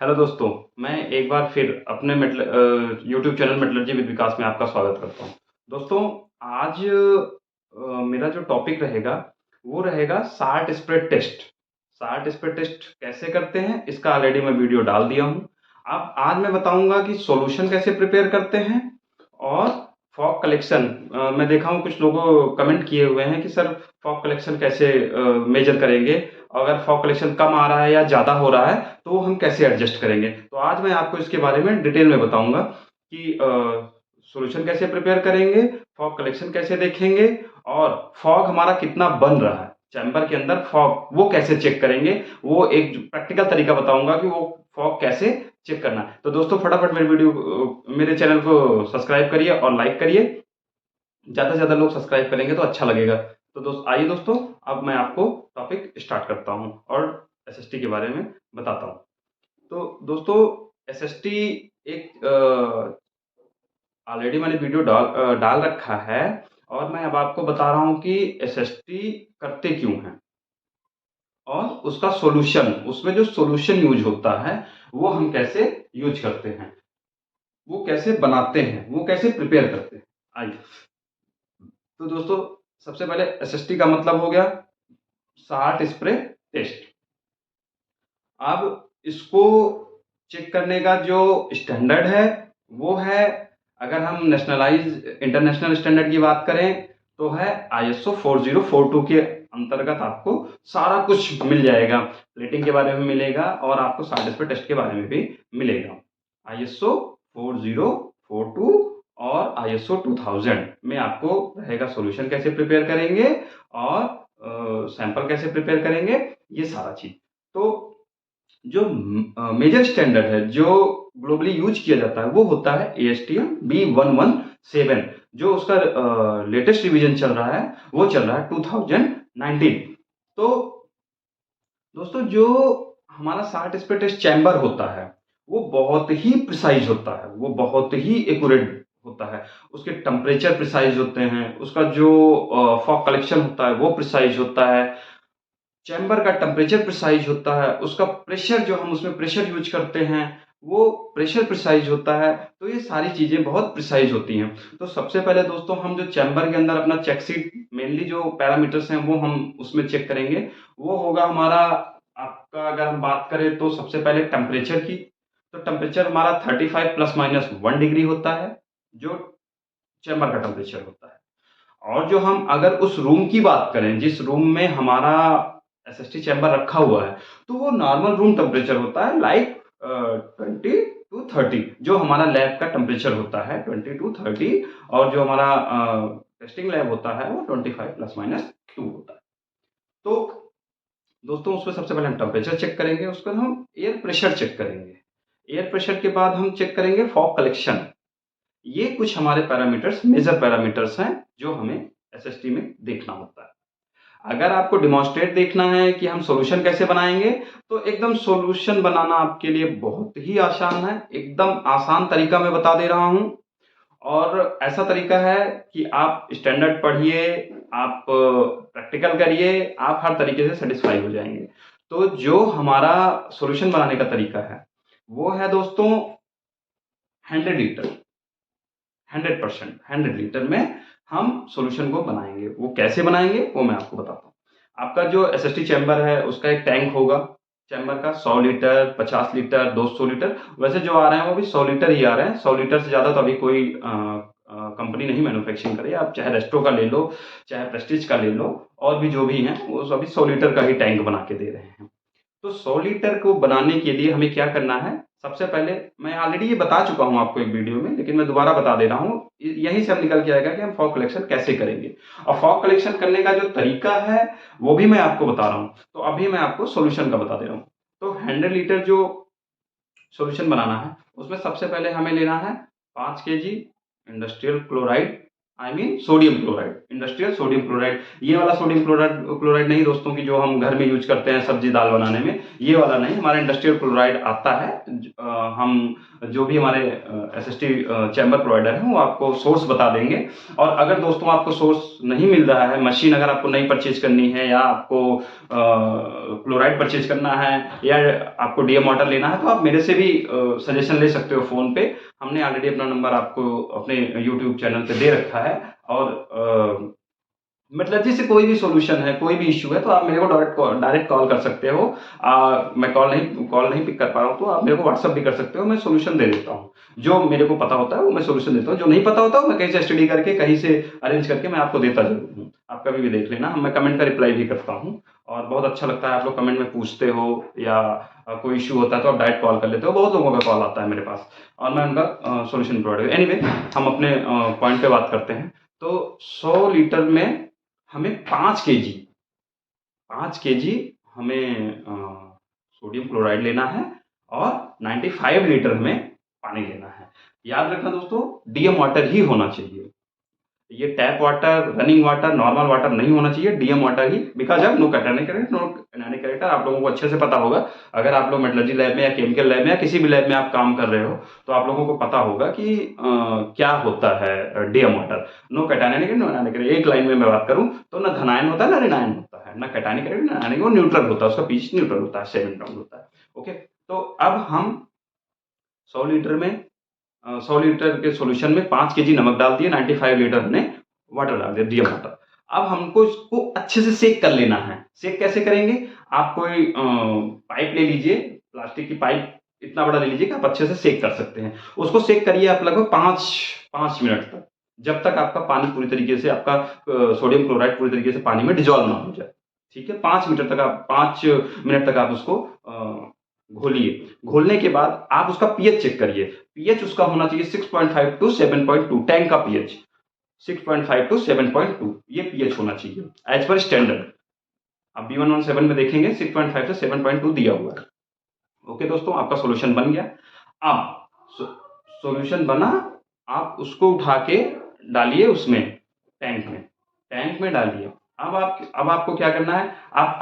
Hello दोस्तों, मैं एक बार फिर अपने यूट्यूब चैनल मेटलर्जी विद विकास में आपका स्वागत करता हूँ। दोस्तों, आज मेरा जो टॉपिक रहेगा, वो रहेगा short spread test. Short spread test कैसे करते हैं, इसका ऑलरेडी मैं वीडियो डाल दिया हूँ। अब आज मैं बताऊँगा कि सॉल्यूशन कैसे प्रिपेयर करते हैं और फॉग कलेक्शन। मैं देखा हूँ कुछ लोगों कमेंट किए हुए हैं कि सर फॉग कलेक्शन कैसे मेजर करेंगे, अगर फॉग कलेक्शन कम आ रहा है या ज़्यादा हो रहा है तो वो हम कैसे एडजस्ट करेंगे। तो आज मैं आपको इसके बारे में डिटेल में बताऊंगा कि सॉल्यूशन कैसे प्रिपेयर करेंगे, फॉग कलेक्शन कैसे देखेंगे और फॉग हमारा कितना बन रहा है चैम्बर के अंदर, फॉग वो कैसे चेक करेंगे। वो एक प्रैक्टिकल तरीका बताऊंगा कि वो फॉग कैसे चेक करना है। तो दोस्तों फटाफट मेरे चैनल को सब्सक्राइब करिए और लाइक करिए। ज़्यादा से ज़्यादा लोग सब्सक्राइब करेंगे तो अच्छा लगेगा। तो आइए दोस्तों, अब मैं आपको टॉपिक स्टार्ट करता हूँ और एसएसटी के बारे में बताता हूँ। तो दोस्तों, एसएसटी एक ऑलरेडी मैंने वीडियो डाल रखा है और मैं अब आपको बता रहा हूँ कि एसएसटी करते क्यों हैं और उसका सॉल्यूशन, उसमें जो सॉल्यूशन यूज होता है वो हम कैसे यूज करते हैं, वो कैसे बनाते हैं, वो कैसे प्रिपेयर करते हैं। आइए, तो दोस्तों सबसे पहले एसएसटी का मतलब हो गया शार्ट स्प्रे टेस्ट। अब इसको चेक करने का जो स्टैंडर्ड है वो है, अगर हम इंटरनेशनल स्टैंडर्ड की बात करें तो है ISO 4042 के अंतर्गत आपको सारा कुछ मिल जाएगा। प्लेटिंग के बारे में मिलेगा और आपको शार्ट स्प्रे टेस्ट के बारे में भी मिलेगा। ISO 4042 और ISO 2000 में आपको रहेगा सॉल्यूशन कैसे प्रिपेयर करेंगे और सैंपल कैसे प्रिपेयर करेंगे, ये सारा चीज। तो जो मेजर स्टैंडर्ड है जो ग्लोबली यूज किया जाता है वो होता है ASTM B117। जो उसका लेटेस्ट रिवीजन चल रहा है वो चल रहा है 2019। तो दोस्तों, जो हमारा शार्ट स्प्रे टेस्ट चैम्बर होता है वो बहुत ही प्रिसाइज होता है, वो बहुत ही एक्यूरेट होता है। उसके टेम्परेचर प्रिसाइज होते हैं, उसका जो फॉग कलेक्शन होता है वो प्रिसाइज होता है, चैम्बर का टेम्परेचर प्रिसाइज होता है, उसका प्रेशर जो हम उसमें प्रेशर यूज करते हैं वो प्रेशर प्रिसाइज होता है। तो ये सारी चीजें बहुत प्रिसाइज होती हैं। तो सबसे पहले दोस्तों, हम जो चैम्बर के अंदर अपना चेक सीट, मेनली जो पैरामीटर्स हैं वो हम उसमें चेक करेंगे। वो होगा हमारा, आपका अगर हम बात करें तो सबसे पहले टेम्परेचर की। तो टेम्परेचर हमारा 35 ± 1 डिग्री होता है, जो चैम्बर का टेम्परेचर होता है। और जो हम अगर उस रूम की बात करें जिस रूम में हमारा एसएसटी चैम्बर रखा हुआ है, तो वो नॉर्मल रूम टेम्परेचर होता है, लाइक 20 to 30। जो हमारा लैब का टेम्परेचर होता है 20 to 30, और जो हमारा टेस्टिंग लैब होता है वो 25 ± 2 होता है। तो दोस्तों, उसमें सबसे पहले हम टेम्परेचर चेक करेंगे, उसके बाद हम एयर प्रेशर चेक करेंगे। एयर प्रेशर के बाद हम चेक करेंगे फॉग कलेक्शन। ये कुछ हमारे पैरामीटर्स, मेजर पैरामीटर्स हैं जो हमें एसएसटी में देखना होता है। अगर आपको डिमॉन्स्ट्रेट देखना है कि हम सॉल्यूशन कैसे बनाएंगे, तो एकदम सॉल्यूशन बनाना आपके लिए बहुत ही आसान है। एकदम आसान तरीका मैं बता दे रहा हूं और ऐसा तरीका है कि आप स्टैंडर्ड पढ़िए, आप प्रैक्टिकल करिए, आप हर तरीके से सेटिस्फाई हो जाएंगे। तो जो हमारा सॉल्यूशन बनाने का तरीका है वो है दोस्तों 100 लीटर, 100 लीटर में हम सॉल्यूशन को बनाएंगे। वो कैसे बनाएंगे वो मैं आपको बताता हूँ। आपका जो एसएसटी चैम्बर है उसका एक टैंक होगा चैम्बर का, 100 लीटर, 50 लीटर, 200 लीटर। वैसे जो आ रहे हैं वो भी 100 लीटर ही आ रहे हैं। 100 लीटर से ज़्यादा तो अभी कोई कंपनी नहीं मैन्युफैक्चरिंग करे। आप चाहे रेस्टो का ले लो, चाहे प्रेस्टीज का ले लो, और भी जो भी हैं वो सभी 100 लीटर का ही टैंक बना के दे रहे हैं। तो 100 लीटर को बनाने के लिए हमें क्या करना है, सबसे पहले मैं ऑलरेडी ये बता चुका हूँ आपको एक वीडियो में, लेकिन मैं दोबारा बता दे रहा हूँ। यहीं से हम निकल के आएगा कि हम फॉग कलेक्शन कैसे करेंगे और फॉग कलेक्शन करने का जो तरीका है वो भी मैं आपको बता रहा हूँ। तो अभी मैं आपको सॉल्यूशन का बता दे रहा हूँ। तो 100 लीटर जो सॉल्यूशन बनाना है उसमें सबसे पहले हमें लेना है 5 kg industrial chloride, I mean sodium chloride, industrial sodium chloride. ये वाला सोडियम क्लोराइड क्लोराइड नहीं दोस्तों की जो हम घर में यूज करते हैं सब्जी दाल बनाने में, ये वाला नहीं। हमारा इंडस्ट्रियल क्लोराइड आता है, हम जो भी हमारे एसएसटी चैम्बर प्रोवाइडर हैं वो आपको सोर्स बता देंगे। और अगर दोस्तों आपको सोर्स नहीं मिल रहा है, मशीन अगर आपको नई परचेज करनी है या आपको क्लोराइड परचेज करना है या आपको डीएम वाटर लेना है, तो आप मेरे से भी सजेशन ले सकते हो फ़ोन पे। हमने ऑलरेडी अपना नंबर आपको अपने यूट्यूब चैनल पे दे रखा है। और मतलब जैसे कोई भी सॉल्यूशन है, कोई भी इश्यू है, तो आप मेरे को डायरेक्ट कॉल कर सकते हो। मैं कॉल नहीं पिक कर पा रहा हूँ तो आप मेरे को व्हाट्सअप भी कर सकते हो, मैं सॉल्यूशन दे देता हूँ। जो मेरे को पता होता है वो मैं सॉल्यूशन देता हूँ, जो नहीं पता होता है मैं कहीं से स्टडी करके, कहीं से अरेंज करके मैं आपको देता ज़रूर हूँ। आप कभी भी देख लेना, मैं कमेंट का रिप्लाई भी करता हूँ। और बहुत अच्छा लगता है आप लोग कमेंट में पूछते हो, या कोई इश्यू होता है तो आप डायरेक्ट कॉल कर लेते हो। बहुत लोगों का कॉल आता है मेरे पास और मैं उनका सॉल्यूशन प्रोवाइड। एनीवे, हम अपने पॉइंट पे बात करते हैं। तो 100 लीटर में हमें 5 केजी हमें सोडियम क्लोराइड लेना है और 95 लीटर हमें पानी लेना है। याद रखना दोस्तों, डीएम वाटर ही होना चाहिए। ये tap water, running water, normal water नहीं होना चाहिए, डीएम वाटर ही। Because of no cationic current, no anionic current. आप लोगों को अच्छे से पता होगा, अगर आप लोग मेटलर्जी लैब में या केमिकल लैब में या किसी भी लैब में आप काम कर रहे हो, तो आप लोगों को पता होगा कि क्या होता है DM water. No cationic, no anionic current. एक लाइन में मैं बात करूं तो ना धनायन होता है ना ऋणायन होता है, ना कैटायनिक करंट ना एनायनिक, वो न्यूट्रल होता है, उसका पीएच न्यूट्रल होता है, 7 डाउन होता है। ओके, तो अब हम 100 लीटर में 100 लीटर के सॉल्यूशन में 5 केजी नमक डाल दिए, 95 लीटर हमने वाटर डाल दिया, डीएम वाटर। अब हमको इसको अच्छे से सेक कर लेना है। सेक कैसे करेंगे? आप कोई पाइप ले लीजिए, प्लास्टिक की पाइप इतना बड़ा ले लीजिए कि आप अच्छे से सेक कर सकते हैं। उसको सेक करिए आप लगभग 5 मिनट तक, जब तक आपका पानी पूरी तरीके से, आपका सोडियम क्लोराइड पूरी तरीके से पानी में डिजॉल्व ना हो जाए। ठीक है, 5 मिनट तक आप उसको घोलिए। घोलने के बाद आप उसका पीएच चेक करिए। पीएच उसका होना चाहिए 6.5 टू 7.2, टैंक का पीएच 6.5 टू 7.2, ये पीएच होना चाहिए एज पर स्टैंडर्ड। आप B117 में देखेंगे 6.5 से 7.2 दिया हुआ है। ओके दोस्तों, आपका सॉल्यूशन बन गया। अब सॉल्यूशन बना, आप उसको उठा के डालिए उसमें, टैंक में डालिए। अब आपको क्या करना है, आप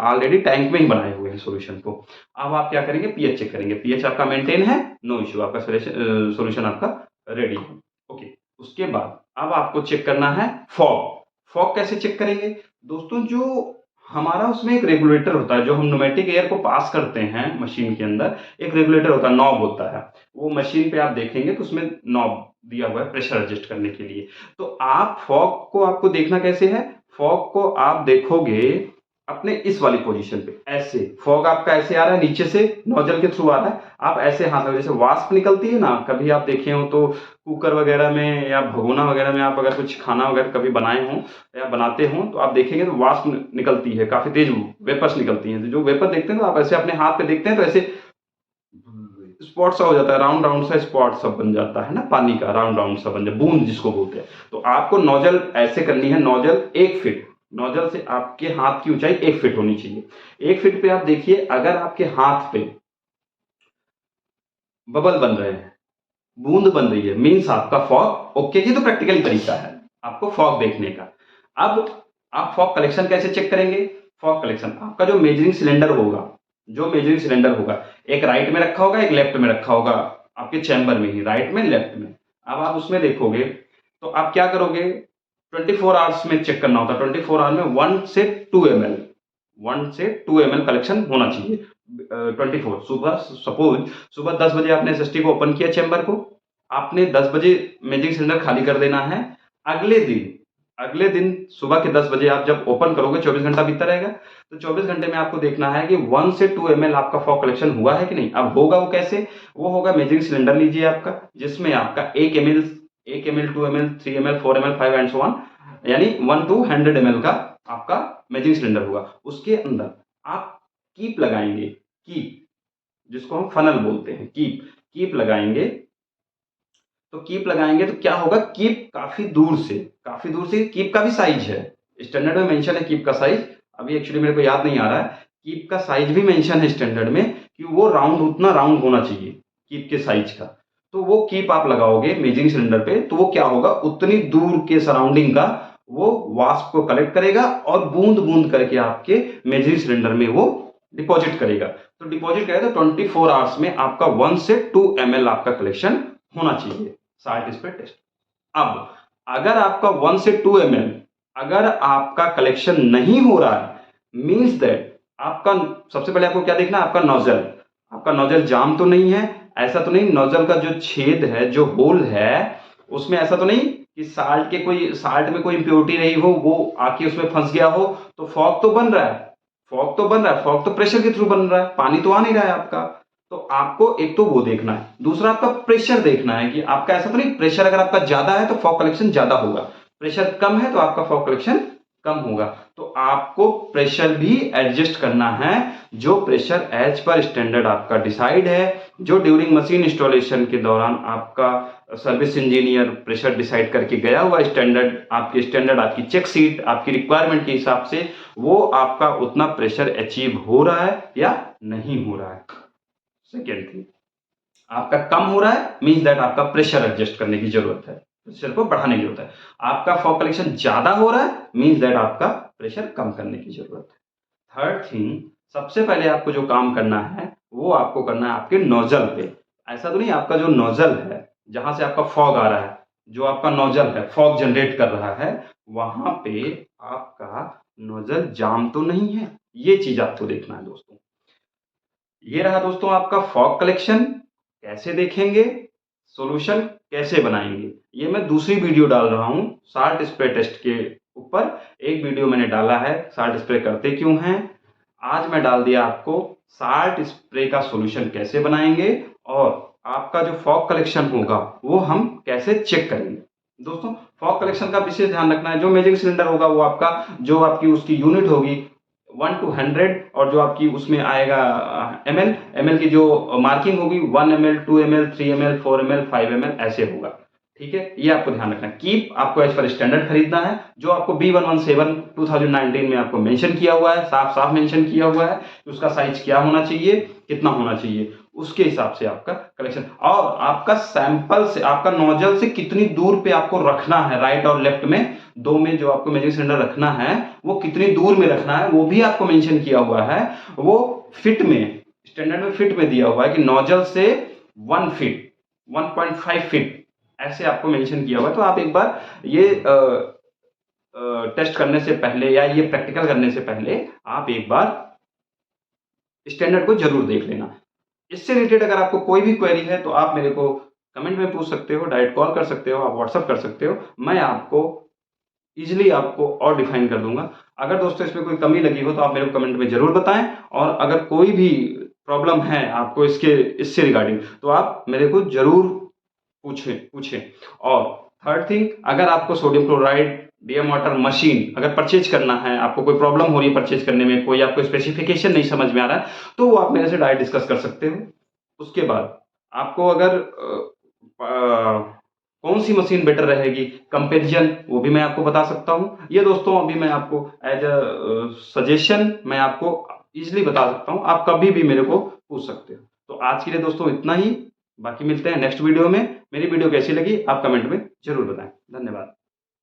ऑलरेडी टैंक में ही बनाए हुए हैं सॉल्यूशन को। अब आप क्या करेंगे, पीएच चेक करेंगे। पीएच आपका मेंटेन है, नो इश्यू, आपका सॉल्यूशन आपका रेडी है। ओके, उसके बाद अब आपको चेक करना है फॉग। फॉग कैसे चेक करेंगे दोस्तों? जो हमारा उसमें एक रेगुलेटर होता है, जो हम न्यूमेटिक एयर को पास करते हैं मशीन के अंदर, एक रेगुलेटर होता है, नॉब होता है। वो मशीन पे आप देखेंगे तो उसमें नॉब दिया हुआ है प्रेशर एडजस्ट करने के लिए। तो आप फॉग को, आपको देखना कैसे है, फॉग को आप देखोगे अपने इस वाली पोजीशन पे, ऐसे फॉग आपका ऐसे आ रहा है, नीचे से नोजल के थ्रू आ रहा है। आप ऐसे हाथ में, जैसे वाष्प निकलती है ना, कभी आप देखे हो तो कुकर वगैरह में या भगोना वगैरह में आप अगर कुछ खाना वगैरह कभी बनाए हो या बनाते हो, तो आप देखेंगे तो वाष्प निकलती है, काफी तेज वेपर्स निकलती हैं। तो जो वेपर देखते हैं तो आप ऐसे अपने हाथ पे देखते हैं तो ऐसे स्पॉट सा हो जाता है, राउंड राउंड सा स्पॉट सा बन जाता है ना, पानी का राउंड राउंड सा बन जाता है, बूंद जिसको बोलते हैं। तो आपको नोजल ऐसे करनी है, नोजल 1 फीट, नोजल से आपके हाथ की ऊंचाई 1 फीट होनी चाहिए। 1 फीट पे आप देखिए, अगर आपके हाथ पे बबल बन रहे हैं, बूंद बन रही है, मीन्स आपका फॉग ओके। ये तो प्रैक्टिकली तरीका है आपको फॉग देखने का। अब आप फॉग कलेक्शन कैसे चेक करेंगे? फॉग कलेक्शन, आपका जो मेजरिंग सिलेंडर होगा, एक राइट में रखा होगा, एक लेफ्ट में रखा होगा, आपके चैम्बर में ही, राइट में लेफ्ट में। अब आप उसमें देखोगे तो आप क्या करोगे, 24 आवर्स में चेक करना होता है। 24 आवर में 1 से 2 ml कलेक्शन होना चाहिए। 24 सुबह 10 बजे आपने एसएसटी को ओपन किया, चैम्बर को, आपने 10 बजे मेजिक सिलेंडर खाली कर देना है। अगले दिन सुबह के 10 बजे आप जब ओपन करोगे, 24 घंटा बीतता रहेगा, तो 24 घंटे में आपको देखना है कि 1 से 2 ml आपका फॉग कलेक्शन हुआ है कि नहीं। अब होगा वो कैसे, वो होगा, मेजरिंग सिलेंडर लीजिए आपका, जिसमें आपका 1 ml, 2 ml, 3 ml, 4 ml, 5 and so on, यानी 1 to 100 ml का आपका मेजरिंग सिलेंडर होगा। उसके अंदर आप कीप लगाएंगे, जिसको हम फनल बोलते हैं, कीप लगाएंगे। तो कीप लगाएंगे तो क्या होगा, कीप काफी दूर से कीप का भी साइज है, स्टैंडर्ड में मेंशन है कीप का साइज। अभी एक्चुअली मेरे को याद नहीं आ रहा है, कीप का साइज भी मेंशन है स्टैंडर्ड में कि वो उतना राउंड होना चाहिए कीप के साइज का। तो वो कीप आप लगाओगे मेजरिंग सिलेंडर पे, तो वो क्या होगा, उतनी दूर के सराउंडिंग का वो वाष्प को कलेक्ट करेगा और बूंद बूंद करके आपके मेजरिंग सिलेंडर में वो डिपॉजिट करेगा। तो डिपॉजिट करेगा तो 24 आवर्स में आपका 1 से 2 ml आपका कलेक्शन होना चाहिए साल्ट स्प्रे टेस्ट। अब अगर आपका 1 से 2 ml अगर आपका कलेक्शन नहीं हो रहा है मीन्स दैट आपका सबसे पहले आपको क्या देखना है, आपका नोजल जाम तो नहीं है, ऐसा तो नहीं नोजल का जो छेद है, जो होल है उसमें ऐसा तो नहीं कि साल्ट में कोई इम्प्योरिटी रही हो, वो आके उसमें फंस गया हो। तो फॉग तो बन रहा है, फॉग तो प्रेशर के थ्रू बन रहा है, पानी तो आ नहीं रहा है आपका। तो आपको एक तो वो देखना है, दूसरा आपका प्रेशर देखना है कि आपका ऐसा तो नहीं प्रेशर अगर आपका ज्यादा है तो फॉग कलेक्शन ज्यादा होगा, प्रेशर कम है तो आपका फॉग कलेक्शन कम होगा। तो आपको प्रेशर भी एडजस्ट करना है, जो प्रेशर एज पर स्टैंडर्ड आपका डिसाइड है, जो ड्यूरिंग मशीन इंस्टॉलेशन के दौरान आपका सर्विस इंजीनियर प्रेशर डिसाइड करके गया हुआ स्टैंडर्ड आपकी चेक सीट आपकी रिक्वायरमेंट के हिसाब से वो आपका उतना प्रेशर अचीव हो रहा है या नहीं हो रहा है। सेकेंड थिंग, आपका कम हो रहा है मीन्स दैट आपका प्रेशर एडजस्ट करने की जरूरत है, प्रेशर को बढ़ाने की जरूरत है। आपका फॉग कलेक्शन ज्यादा हो रहा है मीन्स दैट आपका प्रेशर कम करने की जरूरत है। थर्ड थिंग, सबसे पहले आपको जो काम करना है वो आपको करना है आपके नोजल पे। ऐसा तो नहीं आपका जो नोजल है जहां से आपका फॉग आ रहा है, जो आपका नोजल है फॉग जनरेट कर रहा है, वहां पे आपका नोजल जाम तो नहीं है, ये चीज आपको देखना है दोस्तों। ये रहा दोस्तों आपका फॉग कलेक्शन, कैसे देखेंगे, सॉल्यूशन कैसे बनाएंगे। ये मैं दूसरी वीडियो डाल रहा हूं साल्ट स्प्रे टेस्ट के ऊपर। एक वीडियो मैंने डाला है साल्ट स्प्रे करते क्यों हैं, आज मैं डाल दिया आपको साल्ट स्प्रे का सॉल्यूशन कैसे बनाएंगे और आपका जो फॉग कलेक्शन होगा वो हम कैसे चेक करेंगे। दोस्तों फॉग कलेक्शन का विशेष ध्यान रखना है, जो मेजिक सिलेंडर होगा वो आपका जो आपकी उसकी यूनिट होगी 1 to 100 और जो आपकी उसमें आएगा ml की जो मार्किंग होगी 1 ml 2 ml 3 ml 4 ml 5 ml ऐसे होगा। ठीक है, ये आपको ध्यान रखना है। कीप आपको एज पर स्टैंडर्ड खरीदना है, जो आपको B117 2019 में आपको मेंशन किया हुआ है, साफ साफ मेंशन किया हुआ है कि उसका साइज क्या होना चाहिए, कितना होना चाहिए, उसके हिसाब से आपका कलेक्शन और आपका सैंपल से आपका नोजल से कितनी दूर पे आपको रखना है, राइट और लेफ्ट में दो में जो आपको मैजिक सिलेंडर रखना है वो कितनी दूर में रखना है वो भी आपको मेंशन किया हुआ है। वो फिट में स्टैंडर्ड में फिट में दिया हुआ है कि नोजल से 1 फीट 1.5 फीट ऐसे आपको मेंशन किया हुआ है। तो आप एक बार ये टेस्ट करने से पहले या ये प्रैक्टिकल करने से पहले आप एक बार स्टैंडर्ड को जरूर देख लेना। इससे रिलेटेड अगर आपको कोई भी क्वेरी है तो आप मेरे को कमेंट में पूछ सकते हो, डायरेक्ट कॉल कर सकते हो, आप व्हाट्सअप कर सकते हो, मैं आपको इजीली आपको और डिफाइन कर दूंगा। अगर दोस्तों इसमें कोई कमी लगी हो तो आप मेरे को कमेंट में जरूर बताएं और अगर कोई भी प्रॉब्लम है आपको इससे रिगार्डिंग तो आप मेरे को जरूर पूछें। और थर्ड थिंग, अगर आपको sodium chloride DM water machine अगर परचेज करना है, आपको कोई प्रॉब्लम हो रही है परचेज करने में, कोई आपको स्पेसिफिकेशन नहीं समझ में आ रहा है तो वो आप मेरे से डायरेक्ट डिस्कस कर सकते हो। उसके बाद आपको अगर कौन सी मशीन बेटर रहेगी कंपैरिजन वो भी मैं आपको बता सकता हूँ। ये दोस्तों अभी मैं आपको एज अ सजेशन मैं आपको इजीली बता सकता हूँ, आप कभी भी मेरे को पूछ सकते हो। तो आज के लिए दोस्तों इतना ही, बाकी मिलते हैं नेक्स्ट वीडियो में। मेरी वीडियो कैसी लगी आप कमेंट में जरूर बताएं। धन्यवाद।